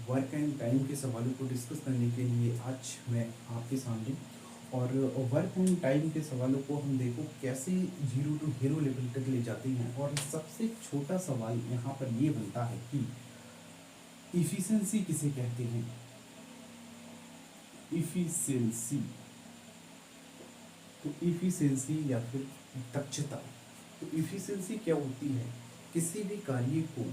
Work and time के सवालों को डिस्कस करने के लिए आज मैं आपके सामने और वर्क एंड टाइम के सवालों को हम देखो कैसे जीरो टू हीरो लेवल तक ले जाते हैं। और सबसे छोटा सवाल यहाँ पर ये बनता है कि इफिशिएंसी किसे कहते हैं। इफिशिएंसी, तो इफिशिएंसी या फिर दक्षता, तो इफिशिएंसी क्या होती है? किसी भी कार्य को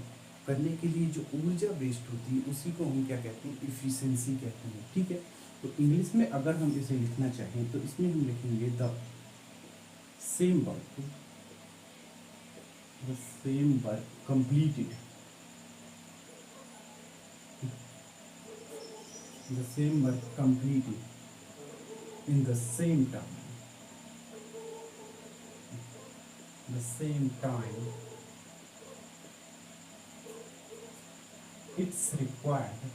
करने के लिए जो ऊर्जा वेस्ट होती है उसी को हम क्या कहते हैं? इफिशिएंसी कहते हैं। ठीक है, तो इंग्लिश में अगर हम इसे लिखना चाहें तो इसमें हम लिखेंगे same work the same work completed the same work completed in the same time the same time it's required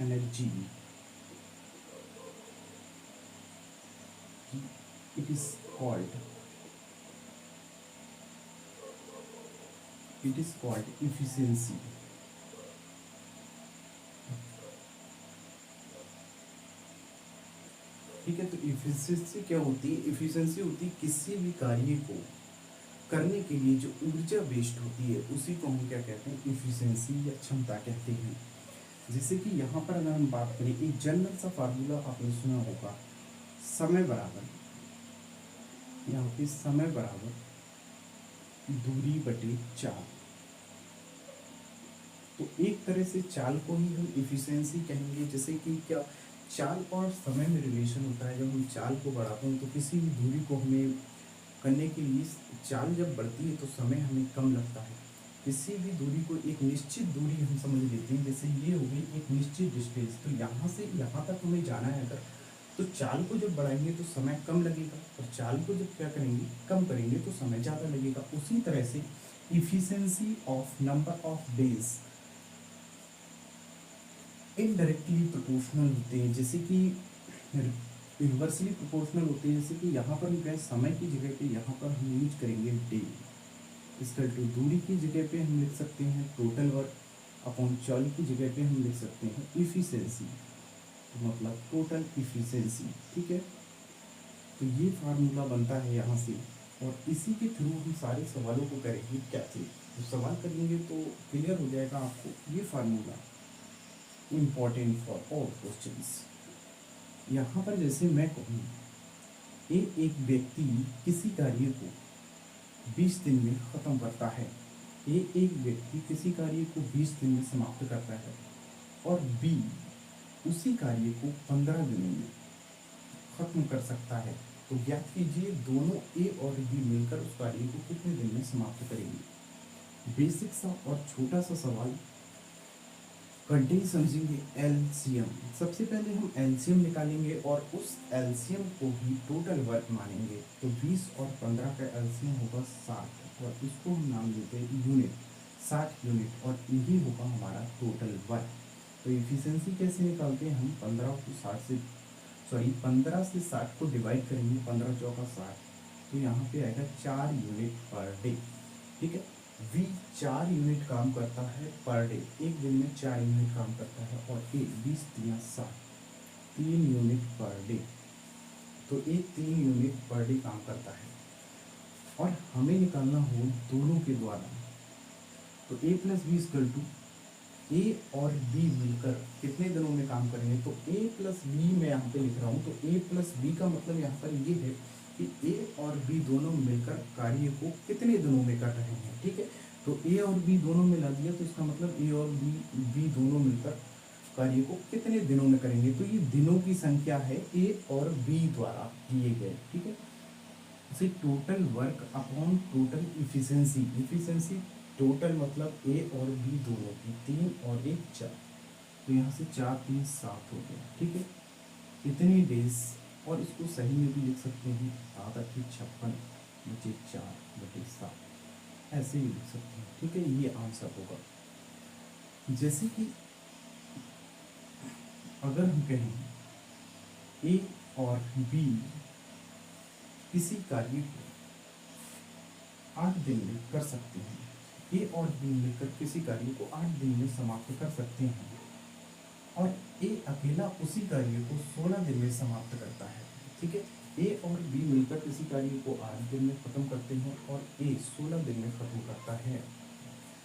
energy, it is called efficiency। ठीक है, तो इफिशिएंसी क्या होती है? इफिशिएंसी होती है किसी भी कार्य को करने के लिए जो ऊर्जा वेस्ट होती है उसी को हम क्या कहते हैं? इफिशिएंसी या क्षमता कहते हैं। जैसे कि यहाँ पर अगर हम बात करें, एक जनरल सा फार्मूला आपने सुना होगा, समय बराबर, यहाँ पे समय बराबर दूरी बटे चाल। तो एक तरह से चाल को ही हम इफिशिएंसी कहेंगे। जैसे कि क्या चाल और समय में रिलेशन होता है। जब हम चाल को बढ़ाते हैं तो किसी भी दूरी को हमें करने के लिए चाल जब बढ़ती है तो समय हमें कम लगता है। किसी भी दूरी को एक निश्चित दूरी हम समझ लेते हैं, जैसे ये हो गई एक निश्चित डिस्टेंस, तो यहाँ से यहाँ तक हमें जाना है अगर, तो चाल को जब बढ़ाएंगे तो समय कम लगेगा और चाल को जब क्या करेंगे? कम करेंगे तो समय ज़्यादा लगेगा। उसी तरह से efficiency of number of days indirectly proportional होते हैं, जैसे कि इन्वर्सली प्रोपोर्शनल होते हैं। जैसे कि यहाँ पर हम कहें समय की जगह पे यहाँ पर हम यूज करेंगे डे, इसका टू दूरी की जगह पे हम लिख सकते हैं टोटल वर्क, अपॉन चाल की जगह पे हम लिख सकते हैं इफिशिएंसी, तो मतलब टोटल इफिशिएंसी। ठीक है, तो ये फार्मूला बनता है यहाँ से और इसी के थ्रू हम सारे सवालों को करेंगे कैसे। तो सवाल करेंगे तो क्लियर हो जाएगा आपको ये formula important for all questions. यहाँ पर जैसे मैं कहूँ, एक व्यक्ति किसी कार्य को 20 दिन में खत्म करता है, एक व्यक्ति किसी कार्य को 20 दिन में समाप्त करता है और बी उसी कार्य को 15 दिनों में खत्म कर सकता है। तो ज्ञात कीजिए दोनों ए और बी मिलकर उस कार्य को कितने दिन में समाप्त करेंगे। बेसिक सा और छोटा सा सवाल, कंटिन्यू समझेंगे एलसीएम। सबसे पहले हम एलसीएम निकालेंगे और उस एलसीएम को ही टोटल वर्क मानेंगे। तो 20 और 15 का एलसीएम होगा 60 और इसको हम नाम देते हैं यूनिट, 60 यूनिट, और यही होगा हमारा टोटल वर्क। तो इफिशिएंसी कैसे निकालते हैं हम? 15 से 60 को डिवाइड करेंगे, 15 चौका 60, तो यहाँ पे आएगा 4 यूनिट पर डे। ठीक है, वी 4 यूनिट काम करता है पर डे, एक दिन में 4 यूनिट काम करता है, और ए 20 दिया 60, 3 यूनिट पर डे, तो एक 3 यूनिट पर डे काम करता है। और हमें निकालना हो दोनों के द्वारा, तो ए प्लस बी इक्वल टू ए और बी मिलकर कितने दिनों में काम करेंगे। तो ए प्लस बी मैं यहाँ पे लिख रहा हूँ, तो ए प्लस बी का मतलब यहाँ पर ये है कि ए और बी दोनों मिलकर कार्य को कितने दिनों में कर रहे हैं। ठीक है, तो ए और बी दोनों मिला दिया, तो इसका मतलब ए और बी दोनों मिलकर कार्य को कितने दिनों में करेंगे। तो ये दिनों की संख्या है ए और बी द्वारा दिए गए। ठीक है, इसे total work upon total efficiency, efficiency total मतलब ए और बी दोनों की, 3 और 1 4, तो यहाँ से 4 3 7 हो गया। ठीक है, इतनी डेज, और इसको सही में भी लिख सकते हैं 7×56 बचे 4/7, ऐसे ही लिख सकते हैं। ठीक है, ये आंसर होगा। जैसे कि अगर हम कहें ए और बी किसी कार्य को 8 दिन में कर सकते हैं। ए और बी मिलकर किसी कार्य को 8 दिन में समाप्त कर सकते हैं और ए अकेला उसी कार्य को 16 दिन में समाप्त करता है। ठीक है, ए और बी मिलकर किसी कार्य को 8 दिन में खत्म करते हैं और ए 16 दिन में खत्म करता है।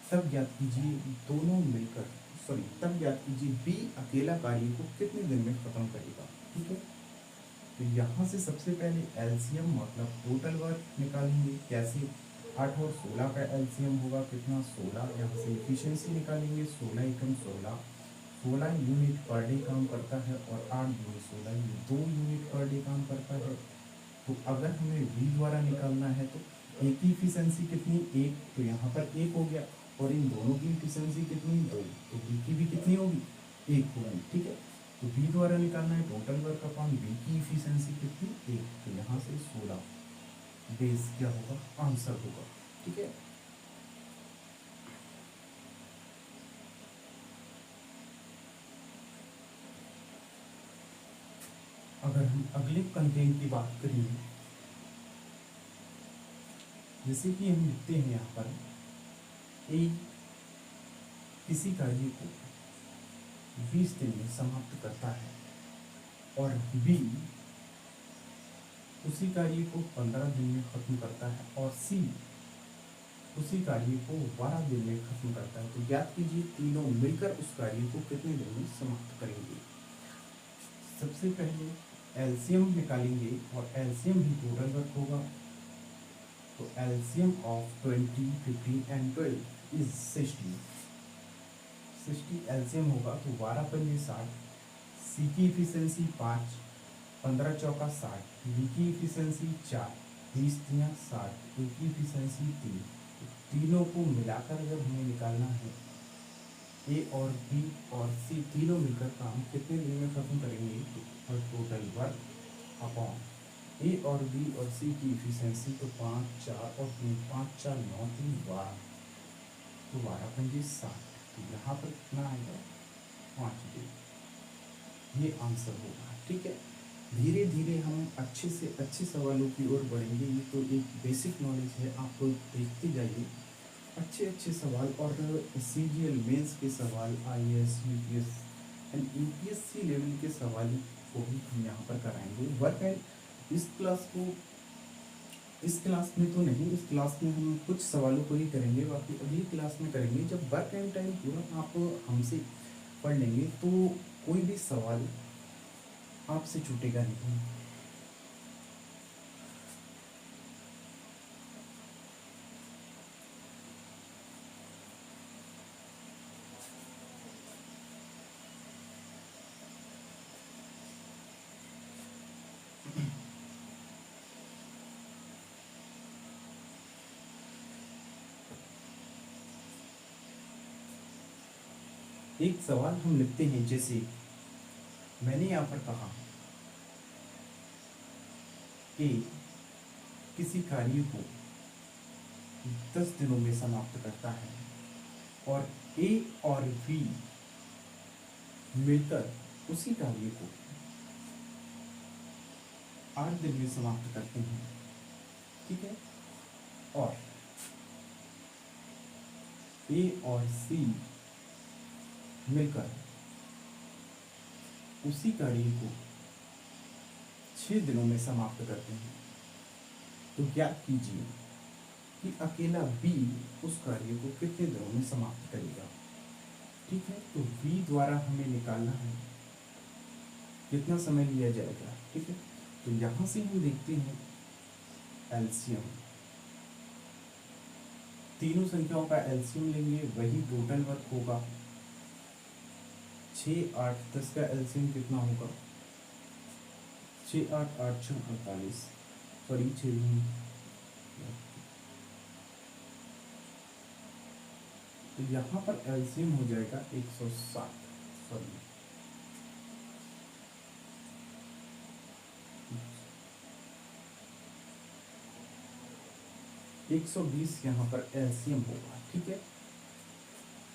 तब ज्ञात कीजिए दोनों मिलकर तब ज्ञात कीजिए बी अकेला कार्य को कितने दिन में खत्म करेगा। ठीक है, तो यहाँ से सबसे पहले एलसीएम मतलब टोटल वर्क निकालेंगे। कैसे? 8 और 16 का एलसीएम होगा कितना? 16। यहाँ से एफिशिएंसी निकालेंगे, 16 एकम 16, 16 यूनिट पर डे काम करता है और 8 दूनी 16, ये 2 यूनिट पर डे काम करता है। तो अगर हमें वी द्वारा निकालना है तो ए की इफिशिएंसी कितनी? 1, तो यहाँ पर 1 हो गया और इन दोनों की इफिशिएंसी कितनी? 2, तो बी की भी कितनी होगी? 1 होगी। ठीक है, तो बी द्वारा निकालना है टोटल वर्क अपॉन बी की इफिशिएंसी कितनी? 1, तो यहाँ से 16 बेस क्या होगा? आंसर होगा। ठीक है, अगर हम अगले कंटेंट की बात करें, जैसे कि हम लिखते हैं यहाँ पर ए किसी कार्य को 20 दिन में समाप्त करता है और बी उसी कार्य को 15 दिन में खत्म करता है और सी उसी कार्य को 12 दिन में खत्म करता है। तो ज्ञात कीजिए तीनों मिलकर उस कार्य को कितने दिन में समाप्त करेंगे। सबसे पहले एलसीएम निकालेंगे और एलसीएम ही टोटल वर्क होगा। तो LCM of 20, 15 and 12 is 60। 60 LCM होगा तो 12 पंजे 60, सी की इफिशिएंसी 5, 15 चौका 60, बी की इफिशिएंसी 4, 20 तियां 60, ए की इफिशिएंसी 3। तो तीनों को मिलाकर अगर हमें निकालना है ए और बी और सी तीनों मिलकर काम कितने दिन में खत्म करेंगे, तो टोटल वर्क अपॉन ए और बी और सी की इफिशिएंसी तो 5, 4 और 3, 5, 4, 9, 3, 12, तो 12 पंजे 60। तो यहाँ पर कितना आएगा? 5 दिन। ये आंसर होगा। ठीक है, धीरे धीरे हम अच्छे से अच्छे सवालों की ओर बढ़ेंगे। ये तो एक बेसिक नॉलेज है, आप लोग देखते जाइए अच्छे अच्छे सवाल और सीजीएल मेंस के सवाल, IAS, UPS and UPSC level के सवाल को भी हम यहाँ पर कराएंगे। वर्क एंड इस क्लास में तो नहीं, इस क्लास में हम कुछ सवालों को ही करेंगे, बाकी अगली क्लास में करेंगे। जब वर्क एंड टाइम पूरा आप हमसे पढ़ लेंगे तो कोई भी सवाल आपसे छूटेगा नहीं। एक सवाल हम लिखते हैं, जैसे मैंने यहाँ पर कहा कि किसी कार्य को 10 दिनों में समाप्त करता है और ए और बी मिलकर उसी कार्य को 8 दिन में समाप्त करते हैं। ठीक है, और ए और सी मिलकर उसी कार्य को 6 दिनों में समाप्त करते हैं। तो ज्ञात कीजिए कि अकेला बी उस कार्य को कितने दिनों में समाप्त करेगा। ठीक है, तो बी द्वारा हमें निकालना है कितना समय लिया जाएगा। ठीक है, तो यहाँ से हम देखते हैं एलसीएम, तीनों संख्याओं का एलसीएम लेंगे, वही टोटल वर्क होगा। 6, 8, 10 का एलसीएम कितना होगा? 6, 8, 8, 6, 48, सॉरी 6। तो यहाँ पर एलसीएम हो जाएगा 160, सॉरी 120 यहाँ पर एलसीएम होगा। ठीक है,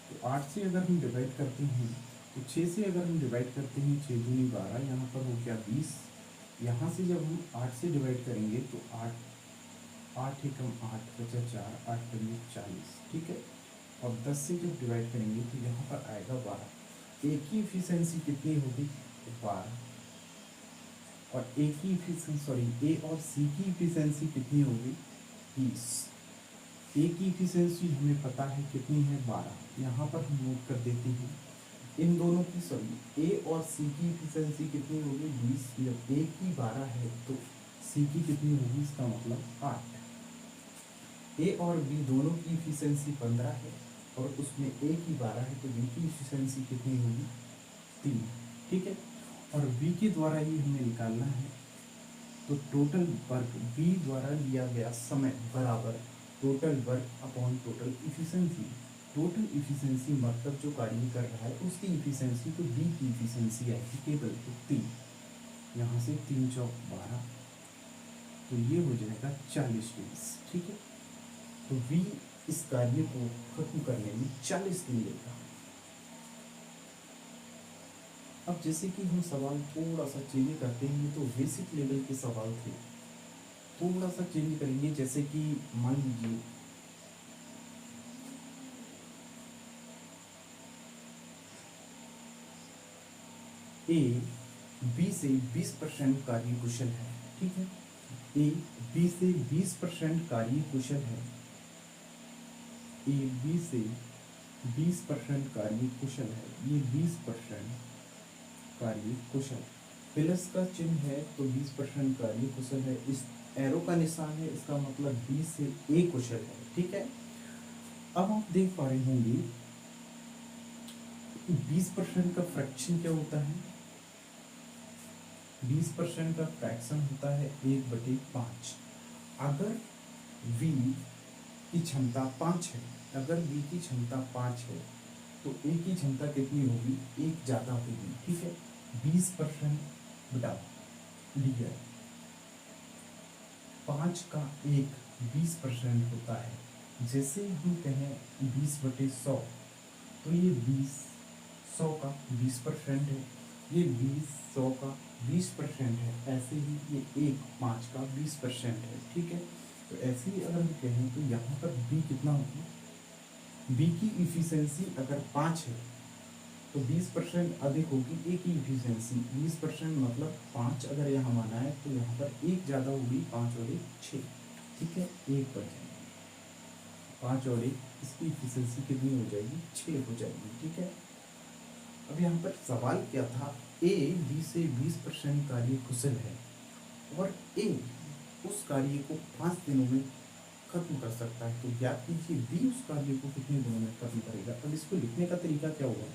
तो 8 से अगर हम डिवाइड करते हैं तो 6 से अगर हम डिवाइड करते हैं 6 दूनी 12, यहाँ पर हो गया 20। यहाँ से जब हम 8 से डिवाइड करेंगे तो 8 8 एकम 8 बचा 4, 8 पंजे 40, ठीक है। और 10 से जब डिवाइड करेंगे तो यहाँ पर आएगा 12। ए की इफिशियंसी कितनी होगी? 12। और ए की इफिशियंसी, सॉरी, ए और सी की इफिशियंसी कितनी होगी? 20। ए की इफिशियंसी हमें पता है कितनी है? 12। यहाँ पर हम नोट कर देते हैं इन दोनों की, सॉरी, ए और सी की इफिशियंसी कितनी होगी? 20। जब ए की 12 है तो सी की कितनी होगी? इसका मतलब 8। ए और बी दोनों की इफिशियंसी 15 है और उसमें ए की 12 है तो बी की इफिशियंसी कितनी होगी? 3, ठीक है। और बी के द्वारा ही हमें निकालना है, तो टोटल वर्क बी द्वारा लिया गया समय बराबर total work upon total efficiency. Total efficiency मतलब जो कार्य कर रहा है उसकी इफिशियंसी, तो बी की इफिशियंसी आएगी केवल 3। यहाँ से 3 चौक 12, तो ये हो जाएगा 40 डेज, ठीक है। तो बी इस कार्य को खत्म करने में 40 दिन लेगा। अब जैसे कि हम सवाल थोड़ा सा चेंज करते हैं, तो बेसिक लेवल के सवाल थे, थोड़ा सा चेंज करेंगे। जैसे कि मान लीजिए ए बी से 20% कार्य कुशल है, ठीक है। ए बी से 20% कार्य कुशल है। ए बी से 20% कार्य कुशल है। ये 20% कार्य कुशल, प्लस का चिन्ह है तो 20% कार्य कुशल है। इस एरो का निशान है, इसका मतलब बी से ए कुशल है, ठीक है। अब आप देख पा रहे होंगे 20% का फ्रैक्शन क्या होता है? 20% का फ्रैक्शन होता है 1/5। अगर v की क्षमता 5 है, अगर v की क्षमता 5 है तो a की क्षमता कितनी होगी? 1 ज़्यादा होगी, ठीक है। 20% बटा लिया 5 का 1 20% होता है। जैसे हम कहें 20/100, तो ये 20 100 का 20% है, ये 20 100 का 20% है। ऐसे ही ये 1 5 का 20% है, ठीक है। तो ऐसे ही अगर हम कहें तो यहाँ पर b कितना होगा? b की इफिशियंसी अगर 5 है तो 20% अधिक होगी a की इफिशियंसी। 20% मतलब 5 अगर यहाँ माना है तो यहाँ पर 1 ज़्यादा होगी, 5 और 1 6, ठीक है। 1 पर जाएगी, 5 और 1, इसकी इफिशियंसी कितनी हो जाएगी? 6 हो जाएगी, ठीक है। अब यहाँ पर सवाल क्या था? ए बी से 20% कार्य कुशल है और ए उस कार्य को 5 दिनों में खत्म कर सकता है, तो ज्ञात कीजिए बी उस कार्य को कितने दिनों में खत्म करेगा। अब इसको लिखने का तरीका क्या होगा?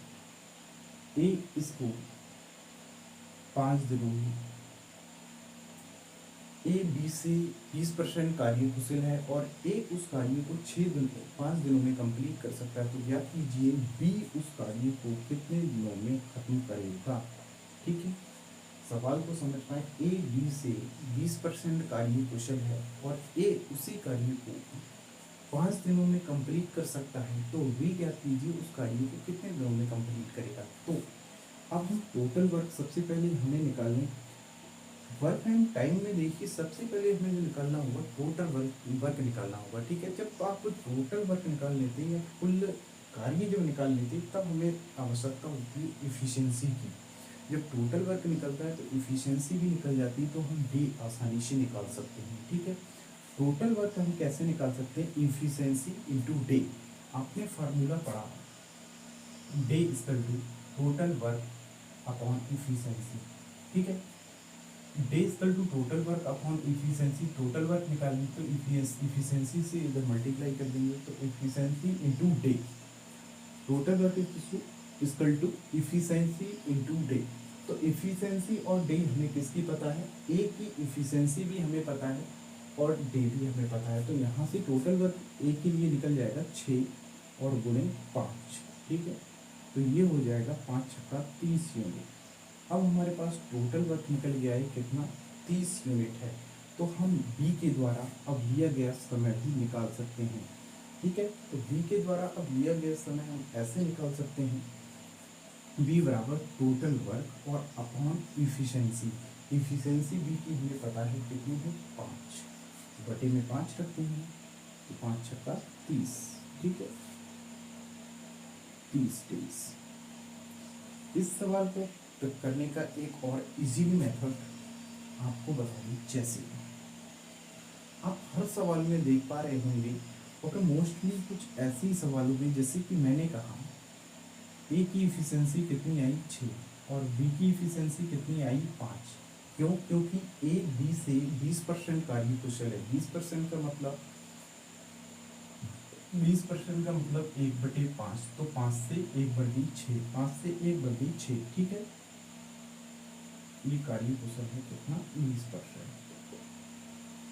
ए इसको 5 दिनों में, ए बी से 20% कार्य कुशल है और ए उस कार्य को 5 दिनों में कंप्लीट कर सकता है, तो ज्ञात कीजिए बी उस कार्य को कितने दिनों में खत्म करेगा, ठीक है। सवाल को समझ पाए, ए बी से 20% कार्य कुशल है और ए उसी कार्य को 5 दिनों में कंप्लीट कर सकता है, तो बी ज्ञात कीजिए उस कार्य को कितने दिनों में कंप्लीट करेगा। तो अब हम टोटल वर्क सबसे पहले हमें निकालने, वर्क एंड टाइम में देखिए सबसे पहले हमें जो निकालना होगा टोटल वर्क निकालना होगा, ठीक है। जब आप टोटल वर्क निकाल लेते हैं या कुल कार्य जब निकाल लेते हैं तब हमें आवश्यकता होती है इफिशियंसी की। जब टोटल वर्क निकलता है तो इफिशियंसी भी निकल जाती है, तो हम डे आसानी से निकाल सकते हैं, ठीक है। टोटल वर्क हम कैसे निकाल सकते हैं? Efficiency into day. आपने फार्मूला पढ़ा, day equal to total work upon efficiency, ठीक है। Day equal to total work upon efficiency, total work निकालेंगे तो इफिशियंसी से इधर मल्टीप्लाई कर देंगे, तो efficiency into day, total work equal to efficiency into day. तो इफिशियंसी और डे हमें किसकी पता है? ए की इफिशियंसी भी हमें पता है और डे भी हमें पता है, तो यहाँ से टोटल वर्क ए के लिए निकल जाएगा 6 और गुणे 5, ठीक है। तो ये हो जाएगा 5 छक्का 30 यूनिट। अब हमारे पास टोटल वर्क निकल गया है कितना? 30 यूनिट है। तो हम बी के द्वारा अब लिया गया समय भी निकाल सकते हैं, ठीक है। तो बी के द्वारा अब लिया गया समय हम ऐसे निकाल सकते हैं, बी बराबर टोटल वर्क और अपॉन इफिशियंसी। इफिशियंसी बी की हमें पता है कितनी है? 5। बटे में 5 रखते हैं तो 5 छक्का 30, ठीक है, 30 डेज। इस सवाल को करने का एक और इजीली मेथड आपको बता दूं, जैसे आप हर सवाल में देख पा रहे होंगे और मोस्टली कुछ ऐसे ही सवालों में, जैसे कि मैंने कहा ए की इफिशिएंसी कितनी आई 6 और बी की इफिशिएंसी कितनी आई 5। क्यों? क्योंकि ए बी से 20% कार्य कुशल है। 20% का मतलब 20% का मतलब 1/5, तो 5 से 1/6, 5 से 1/6, ठीक है। ये कार्य कुशल है कितना? 20%।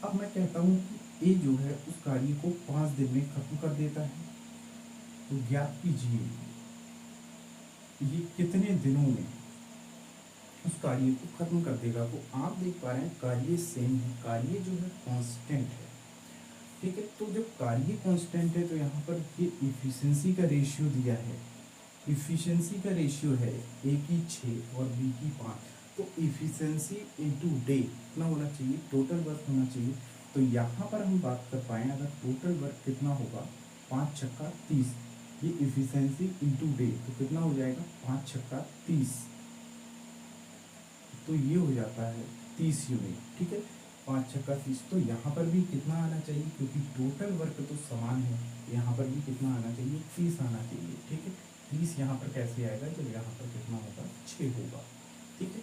अब मैं कहता हूँ कि ए जो है उस कार्य को 5 दिन में खत्म कर देता है, तो ज्ञात कीजिए ये कितने दिनों में उस कार्य को खत्म कर देगा। तो आप देख पा रहे हैं कार्य सेम है, कार्य जो है कांस्टेंट है, ठीक है। तो जब कार्य कांस्टेंट है तो यहाँ पर ये इफिशिएंसी का रेशियो दिया है, इफिशिएंसी का रेशियो है ए की 6 और बी की 5, तो इफिशिएंसी इनटू डे कितना होना चाहिए? टोटल वर्क होना चाहिए। तो यहाँ पर हम बात कर पाए अगर टोटल वर्क कितना होगा, 5 छक्का 30, ये इफिशिएंसी इनटू डे तो कितना हो जाएगा? 5 छक्का 30, तो ये हो जाता है 30 यूनिट, ठीक है। 5 छक्का 30, तो यहाँ पर भी कितना आना चाहिए? क्योंकि टोटल वर्क तो समान है, यहाँ पर भी कितना आना चाहिए? 30 आना चाहिए, ठीक है। 30 यहाँ पर कैसे आएगा? जब यहाँ पर कितना होगा? 6 होगा, ठीक है।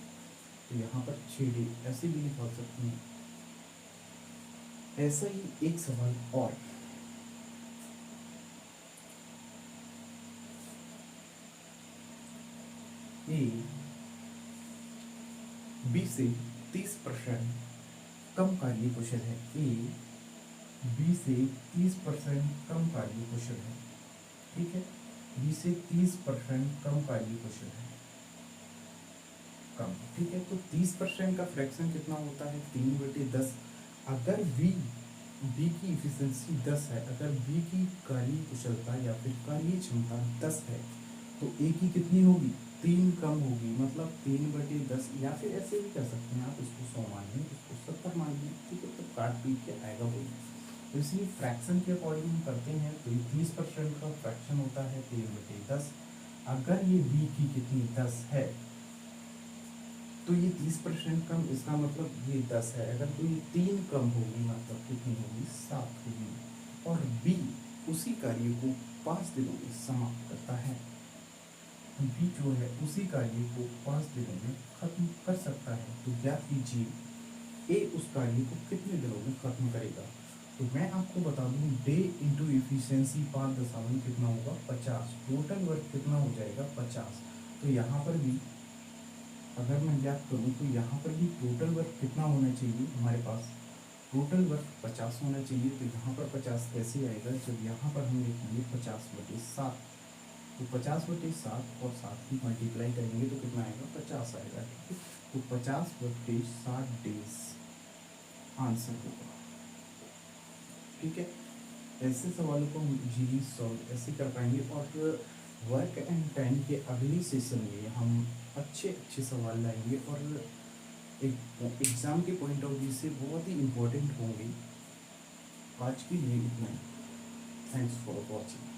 तो यहाँ पर 6 डे ऐसे भी निकाल सकते हैं। ऐसा ही एक सवाल और, ए बी से 30% कम कार्य कुशल है। ए बी से 30% कम कार्य कुशल है, ठीक है। बी से 30% कम कार्य कुशल है, कम, ठीक है। तो 30% का फ्रैक्शन कितना होता है? 3/10। अगर बी की इफिशिएंसी 10 है, अगर बी की कार्य कुशलता या फिर कार्य क्षमता 10 है, तो ए की कितनी होगी? 3 कम होगी, मतलब 3/10, या फिर ऐसे भी कर सकते हैं आप, इसको 100 मान लें, इसको 70 मान लें, ठीक है। तो काट पीट के आएगा वही। तो इसलिए फ्रैक्शन के अकॉर्डिंग हम करते हैं, तो ये 30% का फ्रैक्शन होता है 3/10। अगर ये बी की कितनी 10 है तो ये 30% कम, इसका मतलब ये 10 है, अगर तो ये 3 कम होगी मतलब कितनी होगी? 7 होगी। और बी उसी कार्य को 5 दिनों में समाप्त करता है। बी जो है उसी कार्य को 5 दिनों में खत्म कर सकता है। तो ज्ञात कीजिए ए उस कार्य को कितने दिनों में खत्म करेगा। तो मैं आपको बता दूं डे इंटू इफिशिएंसी 5 कितना होगा? 50। टोटल वर्क कितना हो जाएगा? 50। तो यहाँ पर भी अगर मैं ज्ञात करूँ तो यहाँ पर भी टोटल वर्क कितना होना चाहिए हमारे पास? टोटल वर्क 50 होना चाहिए। तो यहाँ पर 50 कैसे आएगा? जब यहाँ पर हम लिखेंगे 50/7, तो 50/7 और 7 की मल्टीप्लाई करेंगे तो कितना आएगा? 50 आएगा, ठीक है। तो 50/60 डेज आंसर होगा, ठीक है। ऐसे सवालों को हम इजीली सॉल्व ऐसे कर पाएंगे। और वर्क एंड टाइम के अगले सेशन में हम अच्छे सवाल लाएंगे और एक एग्ज़ाम के पॉइंट ऑफ व्यू से बहुत ही इम्पोर्टेंट होंगे। आज के लिए इतना ही। Thanks for watching.